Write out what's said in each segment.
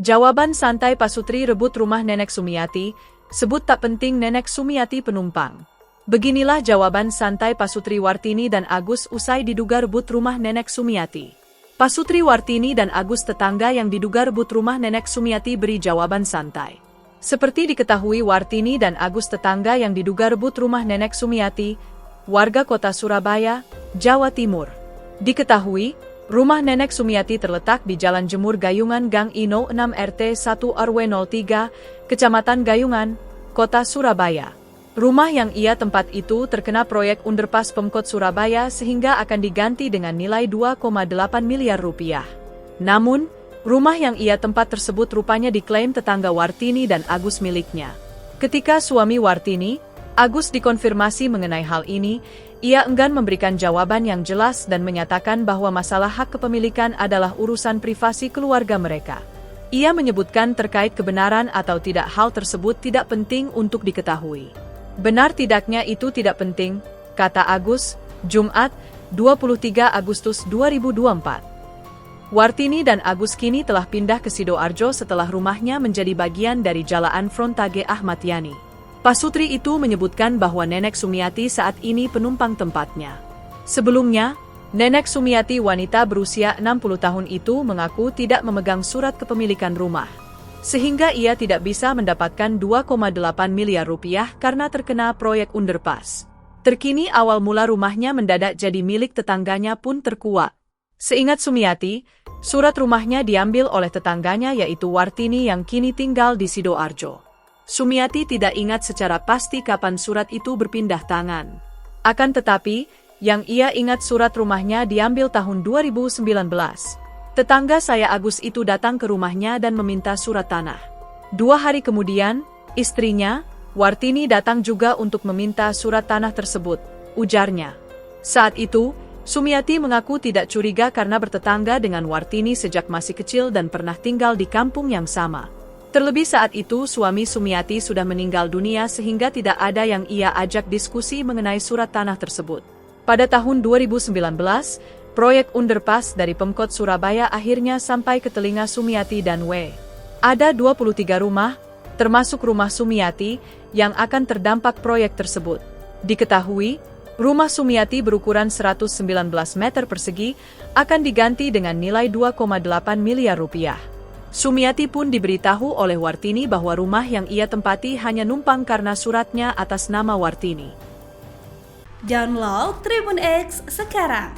Jawaban santai Pak Sutri rebut rumah Nenek Sumiati, sebut tak penting Nenek Sumiati penumpang. Beginilah jawaban santai Pak Sutri Wartini dan Agus usai diduga rebut rumah Nenek Sumiati. Pak Sutri Wartini dan Agus tetangga yang diduga rebut rumah Nenek Sumiati beri jawaban santai. Seperti diketahui Wartini dan Agus tetangga yang diduga rebut rumah Nenek Sumiati, warga kota Surabaya, Jawa Timur. Diketahui, rumah Nenek Sumiati terletak di Jalan Jemur Gayungan Gang Ino 6 RT 1 RW 03, Kecamatan Gayungan, Kota Surabaya. Rumah yang ia tempat itu terkena proyek underpass Pemkot Surabaya sehingga akan diganti dengan nilai 2,8 miliar rupiah. Namun, rumah yang ia tempat tersebut rupanya diklaim tetangga Wartini dan Agus miliknya. Ketika suami Wartini, Agus dikonfirmasi mengenai hal ini, ia enggan memberikan jawaban yang jelas dan menyatakan bahwa masalah hak kepemilikan adalah urusan privasi keluarga mereka. Ia menyebutkan terkait kebenaran atau tidak hal tersebut tidak penting untuk diketahui. Benar tidaknya itu tidak penting, kata Agus, Jumat, 23 Agustus 2024. Wartini dan Agus kini telah pindah ke Sidoarjo setelah rumahnya menjadi bagian dari Jalaan Frontage Ahmad Yani. Pak Sutri itu menyebutkan bahwa Nenek Sumiati saat ini penumpang tempatnya. Sebelumnya, Nenek Sumiati wanita berusia 60 tahun itu mengaku tidak memegang surat kepemilikan rumah. Sehingga ia tidak bisa mendapatkan 2,8 miliar rupiah karena terkena proyek underpass. Terkini awal mula rumahnya mendadak jadi milik tetangganya pun terkuak. Seingat Sumiati, surat rumahnya diambil oleh tetangganya yaitu Wartini yang kini tinggal di Sidoarjo. Sumiati tidak ingat secara pasti kapan surat itu berpindah tangan. Akan tetapi, yang ia ingat surat rumahnya diambil tahun 2019. Tetangga saya Agus itu datang ke rumahnya dan meminta surat tanah. 2 hari kemudian, istrinya, Wartini datang juga untuk meminta surat tanah tersebut, ujarnya. Saat itu, Sumiati mengaku tidak curiga karena bertetangga dengan Wartini sejak masih kecil dan pernah tinggal di kampung yang sama. Terlebih saat itu suami Sumiati sudah meninggal dunia sehingga tidak ada yang ia ajak diskusi mengenai surat tanah tersebut. Pada tahun 2019, proyek underpass dari Pemkot Surabaya akhirnya sampai ke telinga Sumiati dan W. Ada 23 rumah, termasuk rumah Sumiati, yang akan terdampak proyek tersebut. Diketahui, rumah Sumiati berukuran 119 meter persegi akan diganti dengan nilai 2,8 miliar rupiah. Sumiati pun diberitahu oleh Wartini bahwa rumah yang ia tempati hanya numpang karena suratnya atas nama Wartini. Download Tribun X sekarang,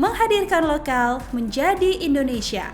menghadirkan lokal menjadi Indonesia.